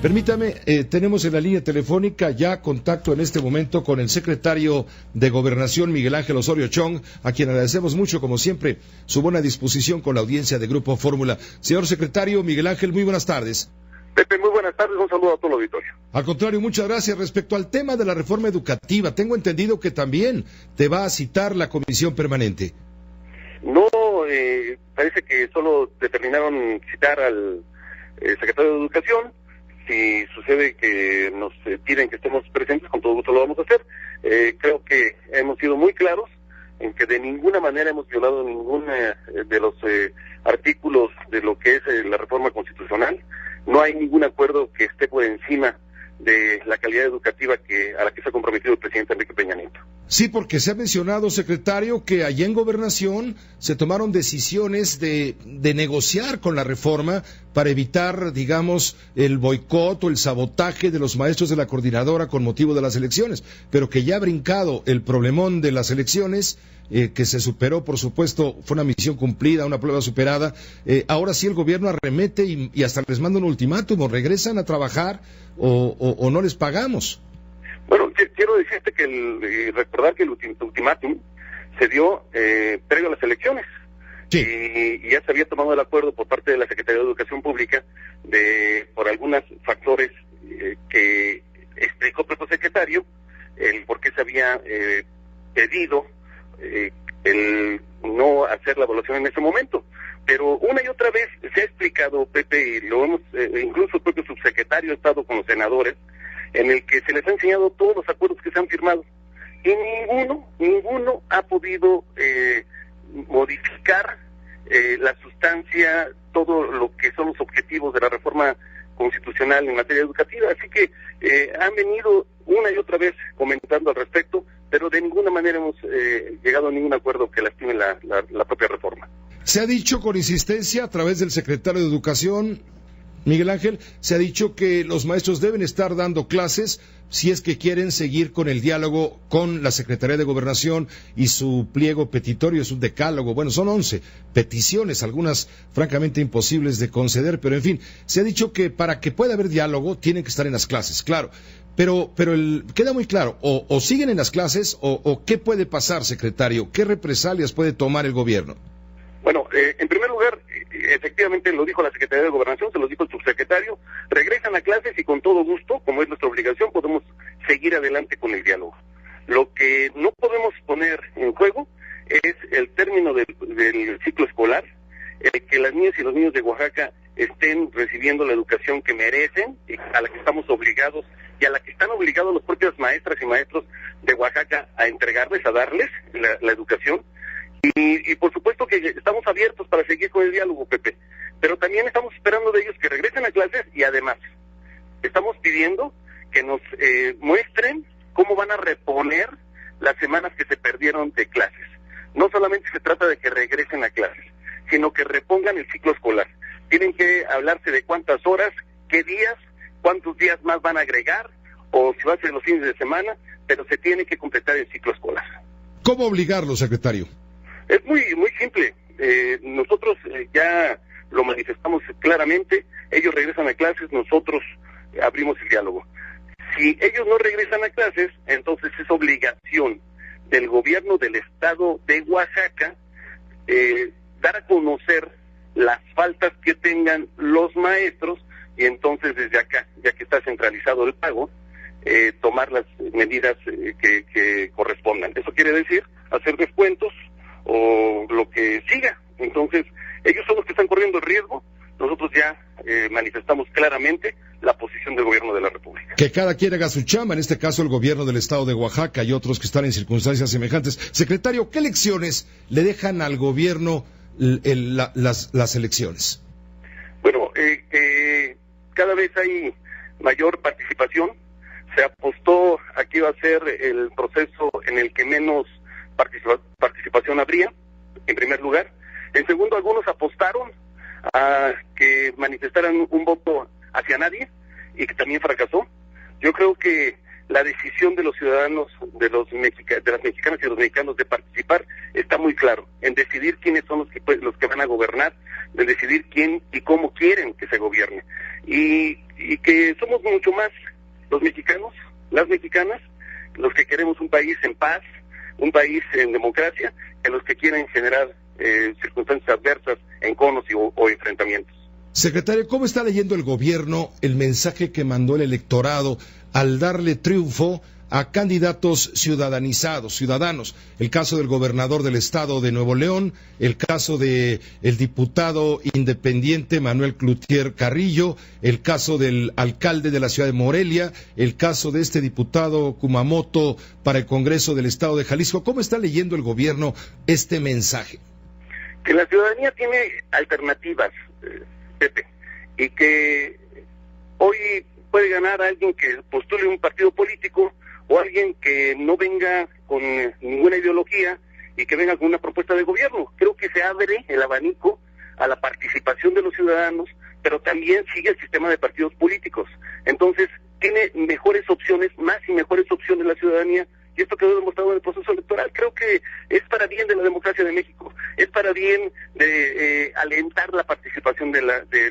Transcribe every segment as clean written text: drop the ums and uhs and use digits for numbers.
Permítame, tenemos en la línea telefónica ya contacto en este momento con el secretario de Gobernación, Miguel Ángel Osorio Chong, a quien agradecemos mucho, como siempre, su buena disposición con la audiencia de Grupo Fórmula. Señor secretario, Miguel Ángel, muy buenas tardes. Pepe, muy buenas tardes, un saludo a todo el auditorio. Al contrario, muchas gracias. Respecto al tema de la reforma educativa, tengo entendido que también te va a citar la comisión permanente. No, parece que solo determinaron citar al secretario de Educación. Si sucede que nos piden que estemos presentes, con todo gusto lo vamos a hacer. Creo que hemos sido muy claros en que de ninguna manera hemos violado ninguno de los artículos de lo que es la reforma constitucional. No hay ningún acuerdo que esté por encima de la calidad educativa a la que se ha comprometido el presidente Enrique Peña Nieto. Sí, porque se ha mencionado, secretario, que allá en Gobernación se tomaron decisiones de negociar con la reforma para evitar, digamos, el boicot o el sabotaje de los maestros de la coordinadora con motivo de las elecciones, pero que ya ha brincado el problemón de las elecciones, que se superó, por supuesto, fue una misión cumplida, una prueba superada. Ahora sí el gobierno arremete y hasta les manda un ultimátum, o regresan a trabajar o no les pagamos. Bueno, quiero decirte que recordar que el ultimátum se dio previo a las elecciones. Sí. Y ya se había tomado el acuerdo por parte de la Secretaría de Educación Pública por algunos factores que explicó el propio secretario, el por qué se había pedido el no hacer la evaluación en ese momento. Pero una y otra vez se ha explicado, Pepe, y lo hemos, incluso el propio subsecretario ha estado con los senadores, en el que se les ha enseñado todos los acuerdos que se han firmado. Y ninguno ha podido modificar la sustancia, todo lo que son los objetivos de la reforma constitucional en materia educativa. Así que han venido una y otra vez comentando al respecto, pero de ninguna manera hemos llegado a ningún acuerdo que lastime la propia reforma. Se ha dicho con insistencia a través del secretario de Educación, Miguel Ángel, se ha dicho que los maestros deben estar dando clases si es que quieren seguir con el diálogo con la Secretaría de Gobernación y su pliego petitorio, es un decálogo, bueno, son 11 peticiones, algunas francamente imposibles de conceder, pero en fin, se ha dicho que para que pueda haber diálogo tienen que estar en las clases, claro, pero queda muy claro, o siguen en las clases o ¿qué puede pasar, secretario? ¿Qué represalias puede tomar el gobierno? Bueno, en primer lugar, efectivamente lo dijo la Secretaría de Gobernación, se lo dijo el subsecretario, regresan a clases y con todo gusto, como es nuestra obligación, podemos seguir adelante con el diálogo. Lo que no podemos poner en juego es el término del ciclo escolar, que las niñas y los niños de Oaxaca estén recibiendo la educación que merecen, y a la que estamos obligados, y a la que están obligados los propios maestras y maestros de Oaxaca a entregarles, a darles la educación. Y por supuesto que estamos abiertos para seguir con el diálogo, Pepe, pero también estamos esperando de ellos que regresen a clases y además estamos pidiendo que nos muestren cómo van a reponer las semanas que se perdieron de clases. No solamente se trata de que regresen a clases, sino que repongan el ciclo escolar. Tienen que hablarse de cuántas horas, qué días, cuántos días más van a agregar, o si va a ser los fines de semana, pero se tiene que completar el ciclo escolar. ¿Cómo obligarlo, secretario? Es muy simple. Nosotros ya lo manifestamos claramente. Ellos regresan a clases, nosotros abrimos el diálogo. Si ellos no regresan a clases, entonces es obligación del gobierno del estado de Oaxaca dar a conocer las faltas que tengan los maestros y entonces desde acá, ya que está centralizado el pago, tomar las medidas que correspondan. Eso quiere decir hacer descuentos o lo que siga. Entonces, ellos son los que están corriendo el riesgo. Nosotros ya manifestamos claramente la posición del gobierno de la República. Que cada quien haga su chamba, en este caso el gobierno del estado de Oaxaca y otros que están en circunstancias semejantes. Secretario, ¿qué lecciones le dejan al gobierno las elecciones? Bueno, cada vez hay mayor participación. Se apostó a que iba a ser el proceso en el que menos participación habría, en primer lugar. En segundo, algunos apostaron a que manifestaran un voto hacia nadie y que también fracasó. Yo creo que la decisión de los ciudadanos, de las mexicanas y los mexicanos de participar está muy claro en decidir quiénes son los que van a gobernar de decidir quién y cómo quieren que se gobierne. Y que somos mucho más los mexicanos, las mexicanas, los que queremos un país en paz, un país en democracia, que los que quieren generar circunstancias adversas, enconos o enfrentamientos. Secretario, ¿cómo está leyendo el gobierno el mensaje que mandó el electorado al darle triunfo a candidatos ciudadanos? El caso del gobernador del estado de Nuevo León, el caso de el diputado independiente Manuel Cloutier Carrillo, el caso del alcalde de la ciudad de Morelia, el caso de este diputado Kumamoto para el Congreso del estado de Jalisco. ¿Cómo está leyendo el gobierno este mensaje? Que la ciudadanía tiene alternativas, Pepe, y que hoy puede ganar a alguien que postule un partido político o alguien que no venga con ninguna ideología y que venga con una propuesta de gobierno. Creo que se abre el abanico a la participación de los ciudadanos, pero también sigue el sistema de partidos políticos. Entonces, tiene mejores opciones, más y mejores opciones la ciudadanía, y esto quedó demostrado en el proceso electoral. Creo que es para bien de la democracia de México, es para bien de alentar la participación de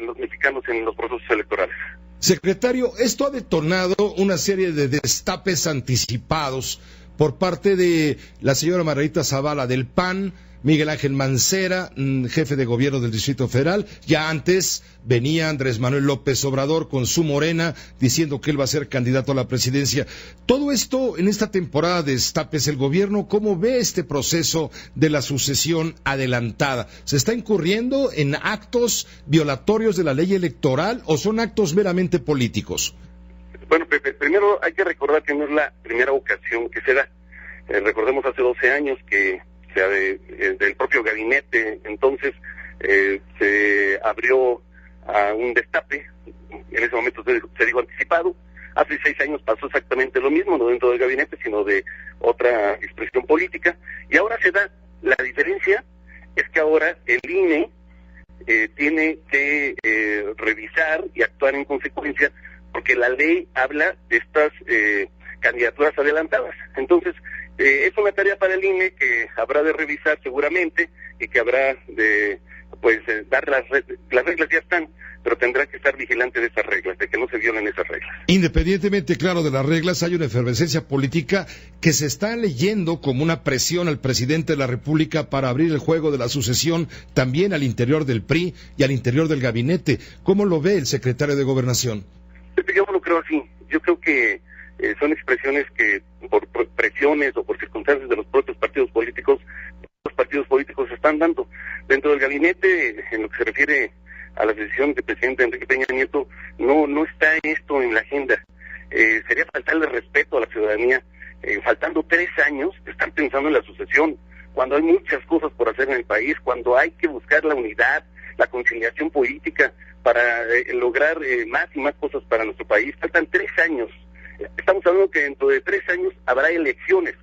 los mexicanos en los procesos electorales. Secretario, esto ha detonado una serie de destapes anticipados por parte de la señora Margarita Zavala del PAN, Miguel Ángel Mancera, jefe de gobierno del Distrito Federal. Ya antes venía Andrés Manuel López Obrador con su Morena diciendo que él va a ser candidato a la presidencia. Todo esto en esta temporada de destapes, el gobierno, ¿cómo ve este proceso de la sucesión adelantada? ¿Se está incurriendo en actos violatorios de la ley electoral o son actos meramente políticos? Bueno, Pepe, primero hay que recordar que no es la primera ocasión que se da. Recordemos hace 12 años que del propio gabinete, entonces se abrió a un destape, en ese momento se dijo anticipado. Hace 6 años pasó exactamente lo mismo, no dentro del gabinete, sino de otra expresión política, y ahora se da. La diferencia es que ahora el INE tiene que revisar y actuar en consecuencia, porque la ley habla de estas candidaturas adelantadas. Entonces, es una tarea para el INE que habrá de revisar seguramente y que habrá de dar las reglas ya están, pero tendrá que estar vigilante de esas reglas, de que no se violen esas reglas. Independientemente, claro, de las reglas, hay una efervescencia política que se está leyendo como una presión al presidente de la República para abrir el juego de la sucesión también al interior del PRI y al interior del gabinete. ¿Cómo lo ve el secretario de Gobernación? Yo no lo creo así. Yo creo que son expresiones que por presiones o por circunstancias de los propios partidos políticos, los partidos políticos se están dando. Dentro del gabinete, en lo que se refiere a la decisión del presidente Enrique Peña Nieto, no está esto en la agenda. Sería faltarle respeto a la ciudadanía. Faltando 3 años, están pensando en la sucesión, cuando hay muchas cosas por hacer en el país, cuando hay que buscar la unidad, la conciliación política para lograr más y más cosas para nuestro país. Faltan 3 años. Estamos hablando que dentro de 3 años habrá elecciones,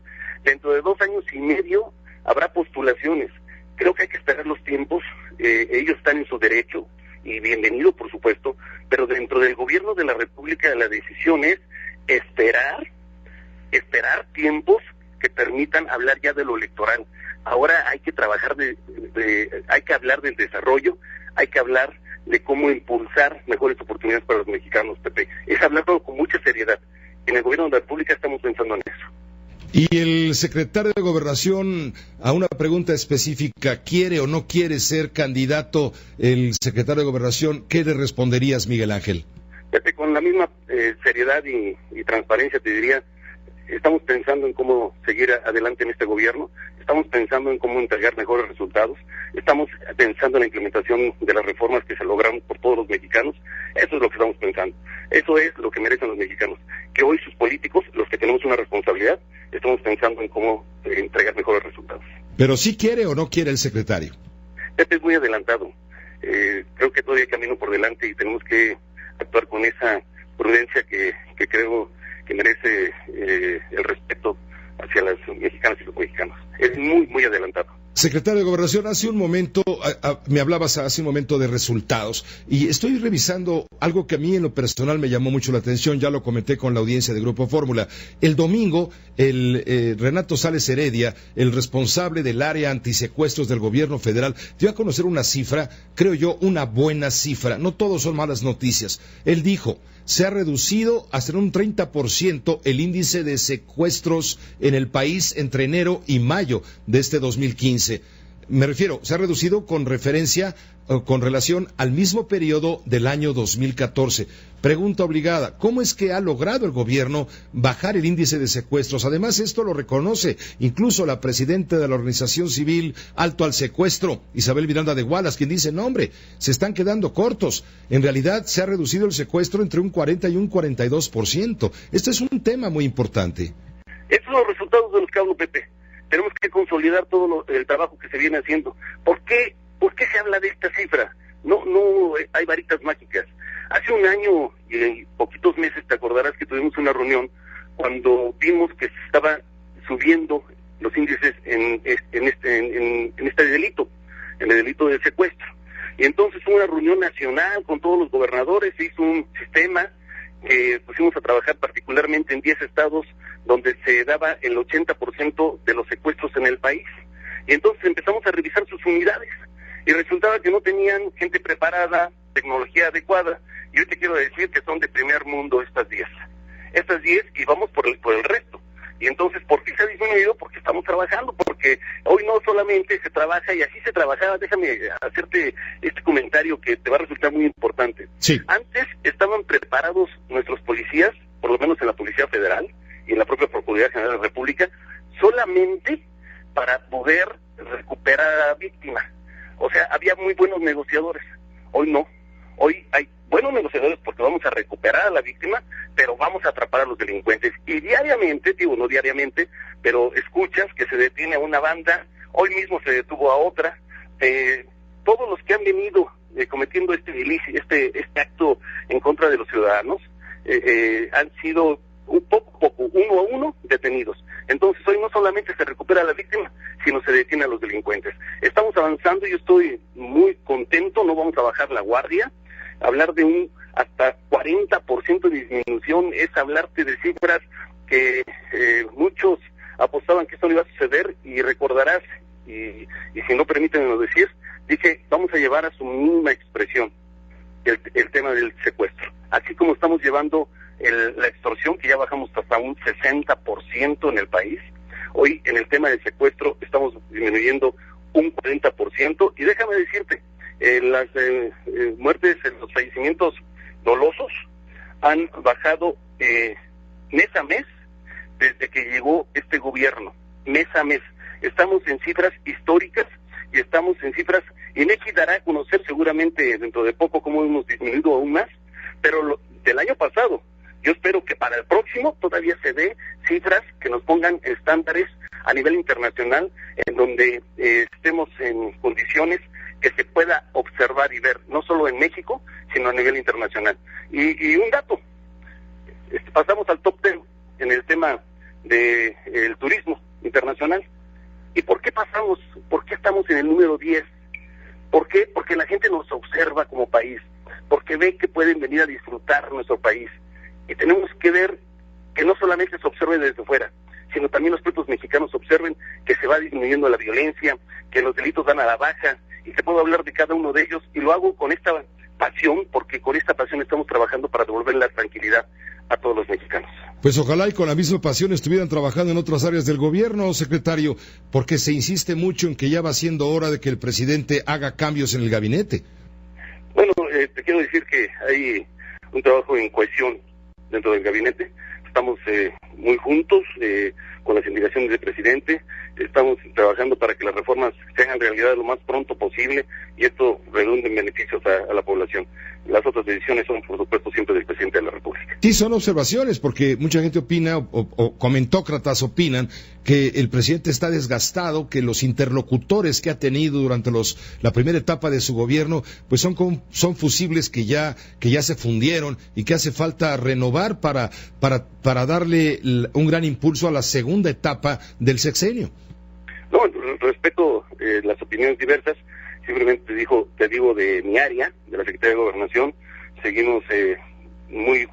dentro de 2 años y medio habrá postulaciones. Creo que hay que esperar los tiempos, ellos están en su derecho, y bienvenido por supuesto, pero dentro del gobierno de la República la decisión es esperar tiempos que permitan hablar ya de lo electoral. Ahora hay que trabajar hay que hablar del desarrollo, hay que hablar de cómo impulsar mejores oportunidades para los mexicanos, Pepe. Es hablarlo con mucha seriedad. En el gobierno de la República estamos pensando en eso. Y el secretario de Gobernación, a una pregunta específica, ¿quiere o no quiere ser candidato el secretario de Gobernación? ¿Qué le responderías, Miguel Ángel? Pepe, con la misma seriedad y transparencia te diría, estamos pensando en cómo seguir adelante en este gobierno, estamos pensando en cómo entregar mejores resultados, estamos pensando en la implementación de las reformas que se lograron por todos los mexicanos. Eso es lo que estamos pensando, eso es lo que merecen los mexicanos, que hoy sus políticos, los que tenemos una responsabilidad, estamos pensando en cómo entregar mejores resultados. ¿Pero sí quiere o no quiere el secretario? Este es muy adelantado, creo que todavía hay camino por delante y tenemos que actuar con esa prudencia que creo que merece el respeto hacia las mexicanas y los mexicanos. Es muy, muy adelantado. Secretario de Gobernación, hace un momento, me hablabas hace un momento de resultados y estoy revisando algo que a mí en lo personal me llamó mucho la atención, ya lo comenté con la audiencia de Grupo Fórmula. El domingo, Renato Sales Heredia, el responsable del área antisecuestros del gobierno federal, dio a conocer una cifra, creo yo, una buena cifra. No todos son malas noticias. Él dijo, se ha reducido hasta en un 30% el índice de secuestros en el país entre enero y mayo de este 2015. Me refiero, se ha reducido con referencia o con relación al mismo periodo del año 2014. Pregunta obligada, ¿cómo es que ha logrado el gobierno bajar el índice de secuestros? Además, esto lo reconoce incluso la presidenta de la organización civil Alto al Secuestro, Isabel Miranda de Wallace, quien dice, no hombre, se están quedando cortos. En realidad se ha reducido el secuestro entre un 40 y un 42%. Este es un tema muy importante. Estos son los resultados de los que hablo, Pepe. Tenemos que consolidar todo el trabajo que se viene haciendo. ¿Por qué se habla de esta cifra? No hay varitas mágicas. Hace un año y poquitos meses te acordarás que tuvimos una reunión cuando vimos que se estaba subiendo los índices en este delito, en el delito del secuestro. Y entonces hubo una reunión nacional con todos los gobernadores, se hizo un sistema que pusimos a trabajar particularmente en 10 estados donde se daba el 80% de los secuestros en el país. Y entonces empezamos a revisar sus unidades y resultaba que no tenían gente preparada, tecnología adecuada, y hoy te quiero decir que son de primer mundo estas 10 y vamos por el resto. Y entonces, ¿por qué se ha disminuido? Porque estamos trabajando, porque hoy no solamente se trabaja, y así se trabajaba. Déjame hacerte este comentario que te va a resultar muy importante. Sí. Antes estaban preparados nuestros policías, por lo menos en la Policía Federal y en la propia Procuraduría General de la República, solamente para poder recuperar a la víctima. O sea, había muy buenos negociadores. Hoy no. Hoy hay buenos negociadores porque vamos a recuperar a la víctima, pero vamos a atrapar a los delincuentes. Y diariamente, no diariamente, pero escuchas que se detiene a una banda, hoy mismo se detuvo a otra. Todos los que han venido cometiendo este acto en contra de los ciudadanos han sido poco a poco, uno a uno, detenidos. Entonces hoy no solamente se recupera a la víctima, sino se detiene a los delincuentes. Estamos avanzando, yo estoy muy contento, no vamos a bajar la guardia. Hablar de un hasta 40% de disminución es hablarte de cifras que muchos apostaban que esto no iba a suceder, y recordarás, y si no permítanme decir, dije, vamos a llevar a su mínima expresión el tema del secuestro. Así como estamos llevando la extorsión, que ya bajamos hasta un 60% en el país, hoy en el tema del secuestro estamos disminuyendo un 40%, y déjame decirte, las muertes, los fallecimientos dolosos han bajado mes a mes desde que llegó este gobierno, mes a mes. Estamos en cifras históricas y estamos en cifras, INEGI dará a conocer seguramente dentro de poco cómo hemos disminuido aún más, pero del año pasado, yo espero que para el próximo todavía se dé cifras que nos pongan estándares a nivel internacional, en donde estemos en condiciones que se pueda observar y ver, no solo en México, sino a nivel internacional. Y un dato, pasamos al top 10 en el tema del turismo internacional. ¿Y por qué pasamos? ¿Por qué estamos en el número 10? ¿Por qué? Porque la gente nos observa como país, porque ve que pueden venir a disfrutar nuestro país. Y tenemos que ver que no solamente se observe desde fuera, sino también los propios mexicanos observen que se va disminuyendo la violencia, que los delitos van a la baja, y te puedo hablar de cada uno de ellos, y lo hago con esta pasión, porque con esta pasión estamos trabajando para devolver la tranquilidad a todos los mexicanos. Pues ojalá y con la misma pasión estuvieran trabajando en otras áreas del gobierno, secretario, porque se insiste mucho en que ya va siendo hora de que el presidente haga cambios en el gabinete. Bueno, te quiero decir que hay un trabajo en cohesión dentro del gabinete. Estamos muy juntos con las indicaciones del presidente. Estamos trabajando para que las reformas se hagan realidad lo más pronto posible, y esto redunde en beneficios a la población. Las otras decisiones son, por supuesto, siempre del presidente de la República. Sí, son observaciones, porque mucha gente opina, o comentócratas opinan, que el presidente está desgastado, que los interlocutores que ha tenido durante la primera etapa de su gobierno, pues son fusibles que ya se fundieron, y que hace falta renovar para darle un gran impulso a la segunda etapa del sexenio. No, respeto las opiniones diversas, simplemente te digo de mi área, de la Secretaría de Gobernación, seguimos muy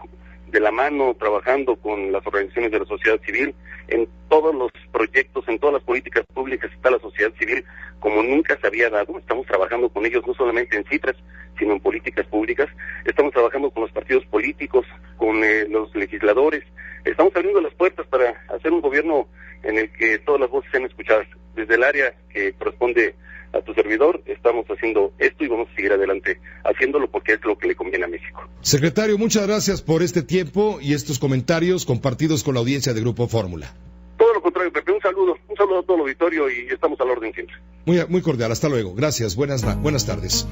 de la mano trabajando con las organizaciones de la sociedad civil. En todos los proyectos, en todas las políticas públicas está la sociedad civil como nunca se había dado. Estamos trabajando con ellos no solamente en cifras, sino en políticas públicas. Estamos trabajando con los partidos políticos, con los legisladores. Estamos abriendo las puertas para hacer un gobierno en el que todas las voces sean escuchadas. Desde el área que corresponde a tu servidor, estamos haciendo esto y vamos a seguir adelante haciéndolo porque es lo que le conviene a México. Secretario, muchas gracias por este tiempo y estos comentarios compartidos con la audiencia de Grupo Fórmula. Todo lo contrario, Pepe, un saludo a todo el auditorio y estamos al orden siempre. Muy cordial, hasta luego. Gracias, buenas tardes.